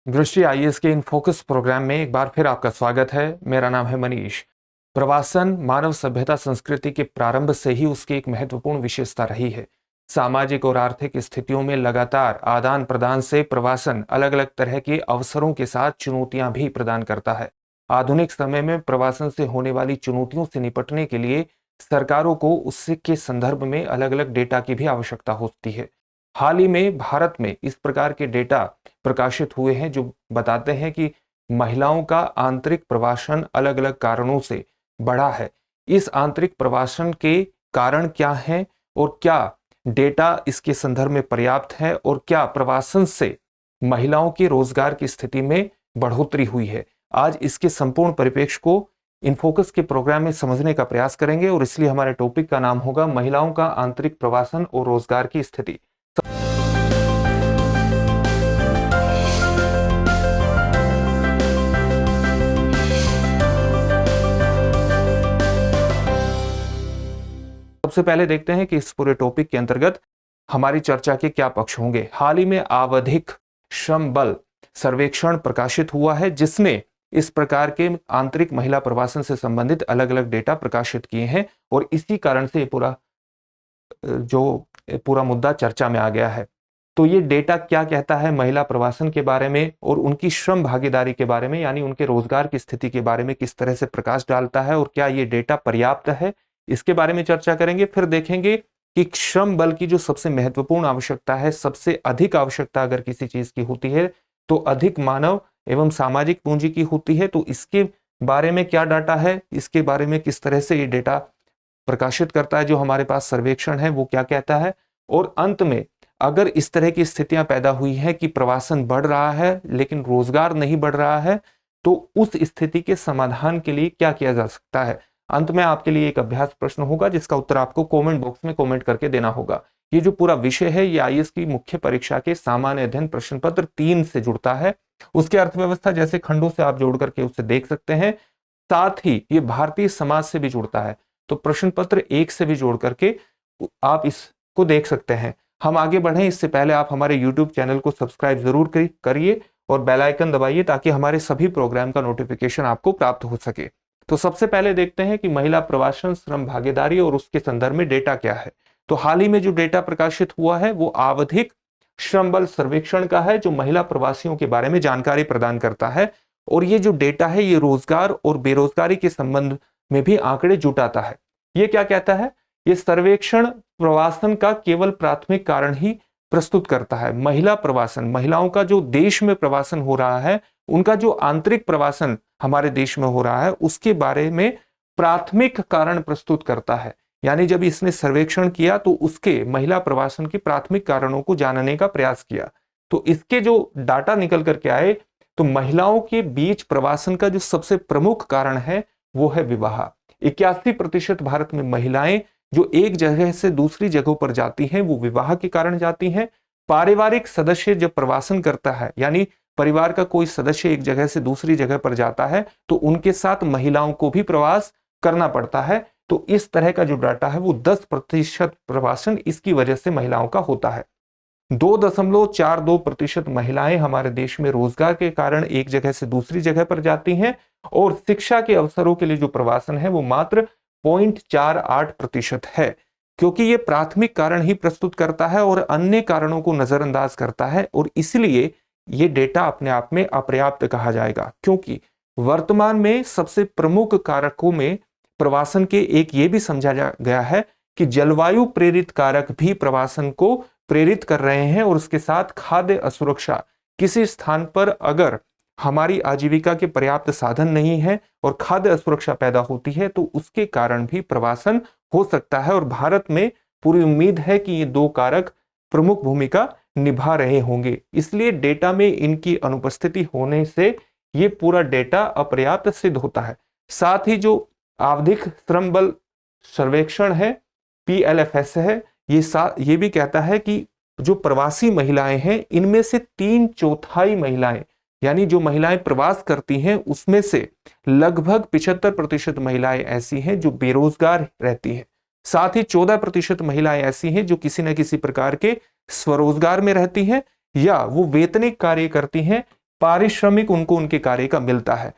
दृष्टि आईएएस के in focus programme में एक बार फिर आपका स्वागत है। मेरा नाम है मनीष। प्रवासन मानव सभ्यता संस्कृति के प्रारंभ से ही उसकी एक महत्वपूर्ण विशेषता रही है। सामाजिक और आर्थिक स्थितियों में लगातार आदान प्रदान से प्रवासन अलग अलग तरह के अवसरों के साथ चुनौतियां भी प्रदान करता है। आधुनिक समय में प्रवासन से होने वाली चुनौतियों से निपटने के लिए सरकारों को उसके संदर्भ में अलग अलग डेटा की भी आवश्यकता होती है। हाल ही में भारत में इस प्रकार के डेटा प्रकाशित हुए हैं जो बताते हैं कि महिलाओं का आंतरिक प्रवासन अलग अलग कारणों से बढ़ा है। इस आंतरिक प्रवासन के कारण क्या हैं और क्या डेटा इसके संदर्भ में पर्याप्त है और क्या प्रवासन से महिलाओं के रोजगार की स्थिति में बढ़ोतरी हुई है। आज इसके संपूर्ण परिप्रेक्ष्य को इन फोकस के प्रोग्राम में समझने का प्रयास करेंगे और इसलिए हमारे टॉपिक का नाम होगा महिलाओं का आंतरिक प्रवासन और रोजगार की स्थिति। सबसे पहले देखते हैं कि इस पूरे टॉपिक के अंतर्गत हमारी चर्चा के क्या पक्ष होंगे। हाल ही में आवधिक श्रम बल सर्वेक्षण प्रकाशित हुआ है जिसने इस प्रकार के आंतरिक महिला प्रवासन से संबंधित अलग अलग डेटा प्रकाशित किए हैं और इसी कारण से पूरा मुद्दा चर्चा में आ गया है। तो ये डेटा क्या कहता है महिला प्रवासन के बारे में और उनकी श्रम भागीदारी के बारे में, यानी उनके रोजगार की स्थिति के बारे में किस तरह से प्रकाश डालता है और क्या ये डेटा पर्याप्त है, इसके बारे में चर्चा करेंगे। फिर देखेंगे कि श्रम बल की जो सबसे महत्वपूर्ण आवश्यकता है, सबसे अधिक आवश्यकता अगर किसी चीज की होती है तो अधिक मानव एवं सामाजिक पूंजी की होती है। तो इसके बारे में क्या डाटा है, इसके बारे में किस तरह से ये डेटा प्रकाशित करता है, जो हमारे पास सर्वेक्षण है वो क्या कहता है। और अंत में अगर इस तरह की स्थितियां पैदा हुई है कि प्रवासन बढ़ रहा है लेकिन रोजगार नहीं बढ़ रहा है, तो उस स्थिति के समाधान के लिए क्या किया जा सकता है। अंत में आपके लिए एक अभ्यास प्रश्न होगा जिसका उत्तर आपको कमेंट बॉक्स में कमेंट करके देना होगा। ये जो पूरा विषय है ये आईएएस की मुख्य परीक्षा के सामान्य अध्ययन प्रश्न पत्र 3 से जुड़ता है। उसके अर्थव्यवस्था जैसे खंडों से आप जोड़ करके उससे देख सकते हैं। साथ ही ये भारतीय समाज से भी जुड़ता है, तो प्रश्न पत्र 1 से भी जोड़ करके आप इसको देख सकते हैं। हम आगे बढ़ें इससे पहले आप हमारे यूट्यूब चैनल को सब्सक्राइब जरूर करिए और बेल आइकन दबाइए ताकि हमारे सभी प्रोग्राम का नोटिफिकेशन आपको प्राप्त हो सके। तो सबसे पहले देखते हैं कि महिला प्रवासन, श्रम भागीदारी और उसके संदर्भ में डेटा क्या है। तो हाल ही में जो डेटा प्रकाशित हुआ है वो आवधिक श्रम बल सर्वेक्षण का है, जो महिला प्रवासियों के बारे में जानकारी प्रदान करता है। और ये जो डेटा है ये रोजगार और बेरोजगारी के संबंध में भी आंकड़े जुटाता है। ये क्या कहता है, ये सर्वेक्षण प्रवासन का केवल प्राथमिक कारण ही प्रस्तुत करता है। महिला प्रवासन, महिलाओं का जो देश में प्रवासन हो रहा है, उनका जो आंतरिक प्रवासन हमारे देश में हो रहा है उसके बारे में प्राथमिक कारण प्रस्तुत करता है। यानी जब इसने सर्वेक्षण किया तो उसके महिला प्रवासन के प्राथमिक कारणों को जानने का प्रयास किया। तो इसके जो डाटा निकल करके आए तो महिलाओं के बीच प्रवासन का जो सबसे प्रमुख कारण है वो है विवाह। 81% भारत में महिलाएं जो एक जगह से दूसरी जगहों पर जाती हैं वो विवाह के कारण जाती हैं। पारिवारिक सदस्य जब प्रवासन करता है, यानी परिवार का कोई सदस्य एक जगह से दूसरी जगह पर जाता है तो उनके साथ महिलाओं को भी प्रवास करना पड़ता है। तो इस तरह का जो डाटा है वो 10% प्रवासन इसकी वजह से महिलाओं का होता है। 2.42% महिलाएं हमारे देश में रोजगार के कारण एक जगह से दूसरी जगह पर जाती हैं और शिक्षा के अवसरों के लिए जो प्रवासन है वो मात्र 0.48% है, क्योंकि ये प्राथमिक कारण ही प्रस्तुत करता है और अन्य कारणों को नजरअंदाज करता है। और इसलिए ये डेटा अपने आप में अपर्याप्त कहा जाएगा, क्योंकि वर्तमान में सबसे प्रमुख कारकों में प्रवासन के एक ये भी समझा गया है कि जलवायु प्रेरित कारक भी प्रवासन को प्रेरित कर रहे हैं और उसके साथ खाद्य असुरक्षा। किसी स्थान पर अगर हमारी आजीविका के पर्याप्त साधन नहीं है और खाद्य असुरक्षा पैदा होती है तो उसके कारण भी प्रवासन हो सकता है। और भारत में पूरी उम्मीद है कि ये 2 कारक प्रमुख भूमिका निभा रहे होंगे। इसलिए डेटा में इनकी अनुपस्थिति होने से ये पूरा डेटा अपर्याप्त सिद्ध होता है। साथ ही जो आवधिक श्रम बल सर्वेक्षण है, PLFS है, ये भी कहता है कि जो प्रवासी महिलाएं हैं इनमें से 3/4 महिलाएं, यानी जो महिलाएं प्रवास करती हैं उसमें से लगभग 75% महिलाएं ऐसी हैं जो बेरोजगार रहती हैं। साथ ही 14% महिलाएं ऐसी हैं जो किसी न किसी प्रकार के स्वरोजगार में रहती हैं या वो वेतनिक कार्य करती हैं पारिश्रमिक उनको उनके कार्य का मिलता है,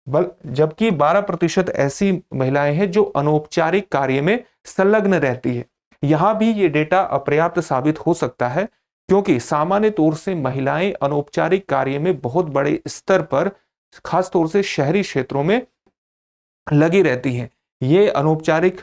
जबकि 12% ऐसी महिलाएं हैं जो अनौपचारिक कार्य में संलग्न रहती है। यहां भी ये डेटा अपर्याप्त साबित हो सकता है, क्योंकि सामान्य तौर से महिलाएं अनौपचारिक कार्य में बहुत बड़े स्तर पर, खास तौर से शहरी क्षेत्रों में लगी रहती हैं। ये अनौपचारिक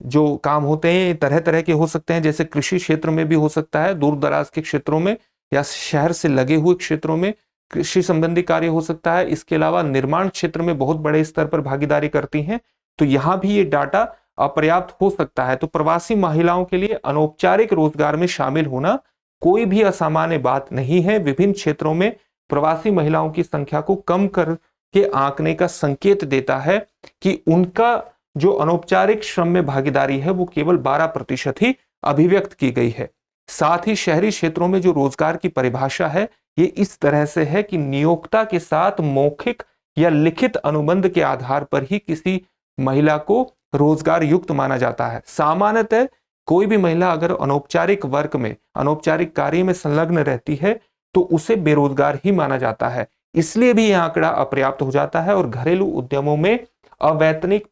जो काम होते हैं तरह तरह के हो सकते हैं, जैसे कृषि क्षेत्र में भी हो सकता है, दूर दराज के क्षेत्रों में या शहर से लगे हुए क्षेत्रों में कृषि संबंधी कार्य हो सकता है। इसके अलावा निर्माण क्षेत्र में बहुत बड़े स्तर पर भागीदारी करती हैं, तो यहां भी ये डाटा अपर्याप्त हो सकता है। तो प्रवासी महिलाओं के लिए अनौपचारिक रोजगार में शामिल होना कोई भी असामान्य बात नहीं है। विभिन्न क्षेत्रों में प्रवासी महिलाओं की संख्या को कम करके आंकने का संकेत देता है कि उनका जो अनौपचारिक श्रम में भागीदारी है वो केवल 12% ही अभिव्यक्त की गई है। साथ ही शहरी क्षेत्रों में जो रोजगार की परिभाषा है ये इस तरह से है कि नियोक्ता के साथ मौखिक या लिखित अनुबंध के आधार पर ही किसी महिला को रोजगार युक्त माना जाता है। सामान्यतः कोई भी महिला अगर अनौपचारिक वर्क में, अनौपचारिक कार्य में संलग्न रहती है तो उसे बेरोजगार ही माना जाता है। इसलिए भी यह आंकड़ा अपर्याप्त हो जाता है और घरेलू उद्यमों में अवैतनिक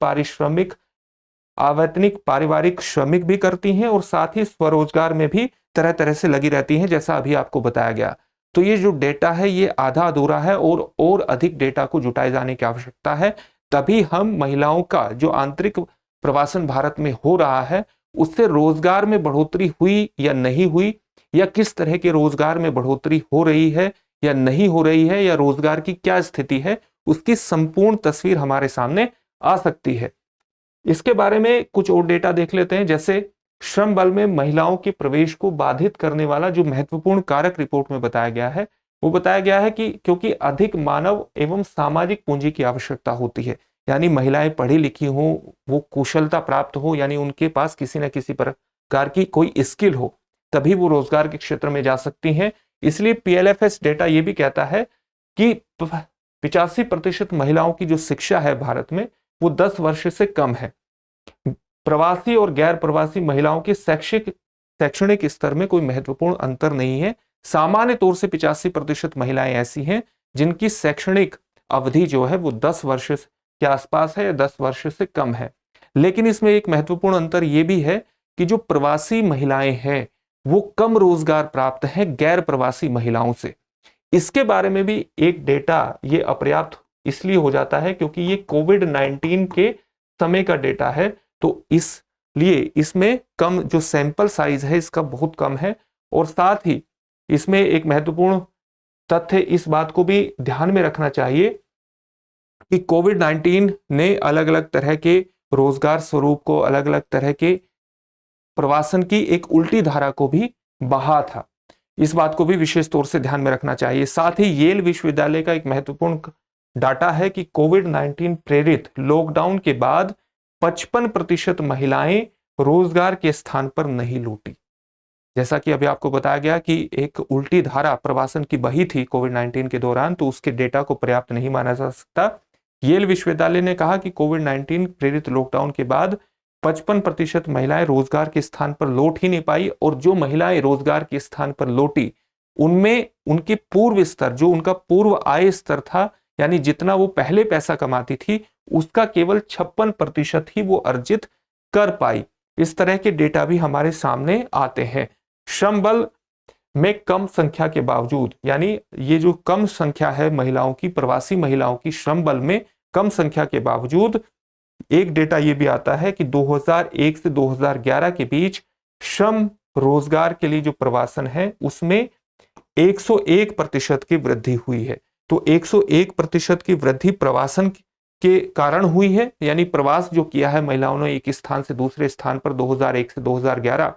पारिवारिक श्रमिक भी करती हैं और साथ ही स्वरोजगार में भी तरह तरह से लगी रहती हैं, जैसा अभी आपको बताया गया। तो ये जो डेटा है ये आधा अधूरा है और अधिक डेटा को जुटाए जाने की आवश्यकता है, तभी हम महिलाओं का जो आंतरिक प्रवासन भारत में हो रहा है उससे रोजगार में बढ़ोतरी हुई या नहीं हुई, या किस तरह के रोजगार में बढ़ोतरी हो रही है या नहीं हो रही है, या रोजगार की क्या स्थिति है, उसकी संपूर्ण तस्वीर हमारे सामने आ सकती है। इसके बारे में कुछ और डेटा देख लेते हैं। जैसे श्रम बल में महिलाओं के प्रवेश को बाधित करने वाला जो महत्वपूर्ण कारक रिपोर्ट में बताया गया है, वो बताया गया है कि क्योंकि अधिक मानव एवं सामाजिक पूंजी की आवश्यकता होती है, यानी महिलाएं पढ़ी लिखी हो, वो कुशलता प्राप्त हो, यानी उनके पास किसी न किसी प्रकार की कोई स्किल हो, तभी वो रोजगार के क्षेत्र में जा सकती हैं। इसलिए PLFS डेटा ये भी कहता है कि 85% महिलाओं की जो शिक्षा है भारत में वो 10 वर्ष से कम है। प्रवासी और गैर प्रवासी महिलाओं के शैक्षणिक स्तर में कोई महत्वपूर्ण अंतर नहीं है। सामान्य तौर से 85% महिलाएं ऐसी हैं जिनकी शैक्षणिक अवधि जो है वो 10 वर्ष के आसपास है या 10 वर्ष से कम है। लेकिन इसमें एक महत्वपूर्ण अंतर यह भी है कि जो प्रवासी महिलाएं हैं वो कम रोजगार प्राप्त है गैर प्रवासी महिलाओं से। इसके बारे में भी एक डेटा ये अपर्याप्त इसलिए हो जाता है क्योंकि ये कोविड-19 के समय का डेटा है, तो इसलिए इसमें कम जो सैंपल साइज है इसका बहुत कम है। और साथ ही इसमें एक महत्वपूर्ण तथ्य इस बात को भी ध्यान में रखना चाहिए कि कोविड-19 ने अलग अलग तरह के रोजगार स्वरूप को, अलग अलग तरह के प्रवासन की एक उल्टी धारा को भी बहा था। इस बात को भी विशेष तौर से ध्यान में रखना चाहिए। साथ ही येल विश्वविद्यालय का एक महत्वपूर्ण डाटा है कि कोविड-19 प्रेरित लॉकडाउन के बाद 55% महिलाएं रोजगार के स्थान पर नहीं लौटी। जैसा कि अभी आपको बताया गया कि एक उल्टी धारा प्रवासन की बही थी कोविड-19 के दौरान, तो उसके डेटा को पर्याप्त नहीं माना जा सकता। येल विश्वविद्यालय ने कहा कि कोविड-19 प्रेरित लॉकडाउन के बाद 55% महिलाएं रोजगार के स्थान पर लौट ही नहीं पाई, और जो महिलाएं रोजगार के स्थान पर लौटी उनमें उनके पूर्व स्तर, जो उनका पूर्व आय स्तर था, यानी जितना वो पहले पैसा कमाती थी उसका केवल 56% ही वो अर्जित कर पाई। इस तरह के डेटा भी हमारे सामने आते हैं। श्रम बल में कम संख्या के बावजूद, यानी ये जो कम संख्या है महिलाओं की, प्रवासी महिलाओं की श्रम बल में कम संख्या के बावजूद, एक डेटा ये भी आता है कि 2001 से 2011 के बीच श्रम रोजगार के लिए जो प्रवासन है उसमें 101% की वृद्धि हुई है। तो 101% की वृद्धि प्रवासन के कारण हुई है, यानी प्रवास जो किया है महिलाओं ने एक स्थान से दूसरे स्थान पर 2001 से 2011,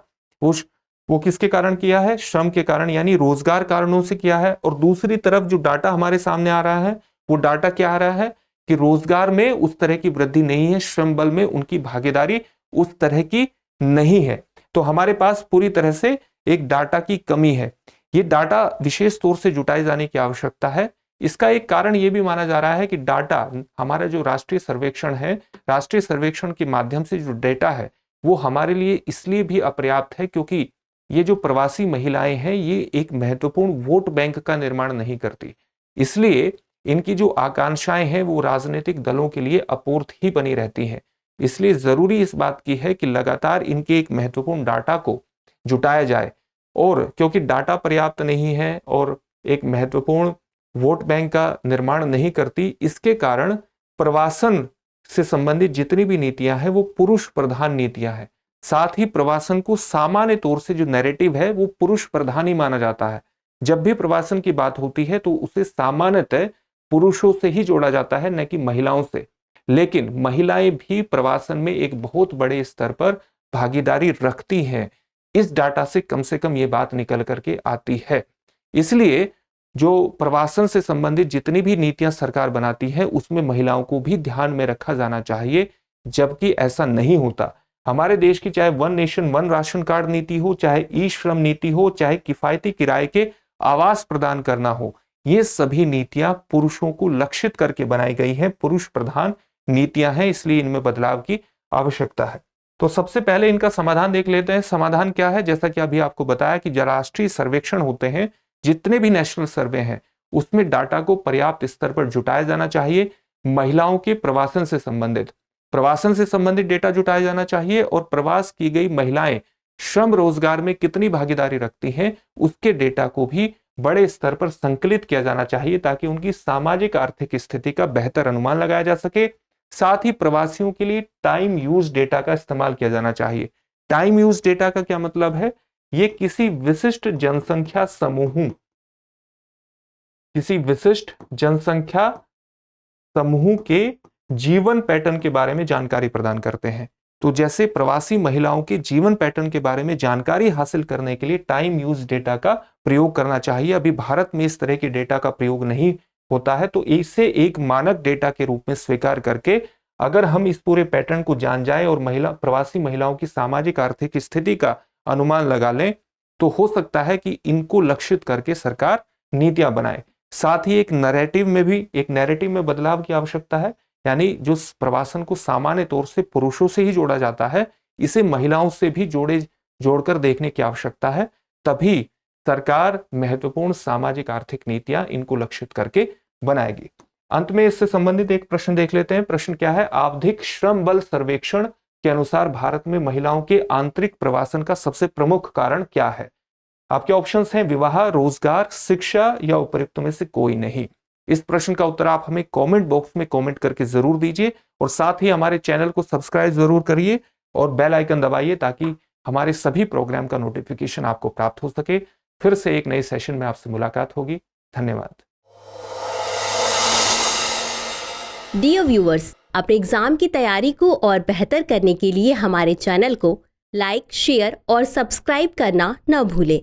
वो किसके कारण किया है? श्रम के कारण, यानी रोजगार कारणों से किया है। और दूसरी तरफ जो डाटा हमारे सामने आ रहा है वो डाटा क्या आ रहा है कि रोजगार में उस तरह की वृद्धि नहीं है, श्रम बल में उनकी भागीदारी उस तरह की नहीं है। तो हमारे पास पूरी तरह से एक डाटा की कमी है। ये डाटा विशेष तौर से जुटाए जाने की आवश्यकता है। इसका एक कारण यह भी माना जा रहा है कि डाटा, हमारा जो राष्ट्रीय सर्वेक्षण है, राष्ट्रीय सर्वेक्षण के माध्यम से जो डेटा है वो हमारे लिए इसलिए भी अपर्याप्त है क्योंकि ये जो प्रवासी महिलाएं हैं ये एक महत्वपूर्ण वोट बैंक का निर्माण नहीं करती। इसलिए इनकी जो आकांक्षाएं हैं वो राजनीतिक दलों के लिए अपूर्त ही बनी रहती हैं। इसलिए जरूरी इस बात की है कि लगातार इनके एक महत्वपूर्ण डाटा को जुटाया जाए, और क्योंकि डाटा पर्याप्त नहीं है और एक महत्वपूर्ण वोट बैंक का निर्माण नहीं करती, इसके कारण प्रवासन से संबंधित जितनी भी नीतियां हैं वो पुरुष प्रधान नीतियां हैं। साथ ही प्रवासन को सामान्य तौर से जो नैरेटिव है वो पुरुष प्रधान ही माना जाता है। जब भी प्रवासन की बात होती है तो उसे सामान्यतः पुरुषों से ही जोड़ा जाता है, न कि महिलाओं से। लेकिन महिलाएं भी प्रवासन में एक बहुत बड़े स्तर पर भागीदारी रखती हैं। इस डाटा से कम ये बात निकल करके आती है। इसलिए जो प्रवासन से संबंधित जितनी भी नीतियां सरकार बनाती है उसमें महिलाओं को भी ध्यान में रखा जाना चाहिए, जबकि ऐसा नहीं होता। हमारे देश की चाहे one nation one ration card नीति हो, चाहे ई श्रम नीति हो, चाहे किफायती किराए के आवास प्रदान करना हो, ये सभी नीतियां पुरुषों को लक्षित करके बनाई गई हैं, पुरुष प्रधान नीतियां हैं, इसलिए इनमें बदलाव की आवश्यकता है। तो सबसे पहले इनका समाधान देख लेते हैं। समाधान क्या है? जैसा कि अभी आपको बताया कि जो राष्ट्रीय सर्वेक्षण होते हैं, जितने भी नेशनल सर्वे हैं, उसमें डाटा को पर्याप्त स्तर पर जुटाया जाना चाहिए। महिलाओं के प्रवासन से संबंधित डेटा जुटाया जाना चाहिए, और प्रवास की गई महिलाएं श्रम रोजगार में कितनी भागीदारी रखती हैं उसके डेटा को भी बड़े स्तर पर संकलित किया जाना चाहिए, ताकि उनकी सामाजिक आर्थिक स्थिति का बेहतर अनुमान लगाया जा सके। साथ ही प्रवासियों के लिए टाइम यूज डेटा का इस्तेमाल किया जाना चाहिए। टाइम यूज डेटा का क्या मतलब है? ये किसी विशिष्ट जनसंख्या समूह के जीवन पैटर्न के बारे में जानकारी प्रदान करते हैं। तो जैसे प्रवासी महिलाओं के जीवन पैटर्न के बारे में जानकारी हासिल करने के लिए टाइम यूज डेटा का प्रयोग करना चाहिए। अभी भारत में इस तरह के डेटा का प्रयोग नहीं होता है, तो इसे एक मानक डेटा के रूप में स्वीकार करके अगर हम इस पूरे पैटर्न को जान जाए और प्रवासी महिलाओं की सामाजिक आर्थिक स्थिति का अनुमान लगा लें, तो हो सकता है कि इनको लक्षित करके सरकार नीतियां बनाए। साथ ही एक नैरेटिव में बदलाव की आवश्यकता है, यानी जो प्रवासन को सामान्य तौर से पुरुषों से ही जोड़ा जाता है, इसे महिलाओं से भी जोड़कर देखने की आवश्यकता है। तभी सरकार महत्वपूर्ण सामाजिक आर्थिक नीतियां इनको लक्षित करके बनाएगी। अंत में इससे संबंधित एक प्रश्न देख लेते हैं। प्रश्न क्या है? आवधिक श्रम बल सर्वेक्षण के अनुसार भारत में महिलाओं के आंतरिक प्रवासन का सबसे प्रमुख कारण क्या है? आपके ऑप्शंस हैं विवाह, रोजगार, शिक्षा या उपर्युक्त में से कोई नहीं। इस प्रश्न का उत्तर आप हमें कमेंट बॉक्स में कमेंट करके जरूर दीजिए, और साथ ही हमारे चैनल को सब्सक्राइब जरूर करिए और बेल आइकन दबाइए, ताकि हमारे सभी प्रोग्राम का नोटिफिकेशन आपको प्राप्त हो सके। फिर से एक नए सेशन में आपसे मुलाकात होगी। धन्यवाद। डियर व्यूअर्स, अपने एग्जाम की तैयारी को और बेहतर करने के लिए हमारे चैनल को लाइक, शेयर और सब्सक्राइब करना न भूलें।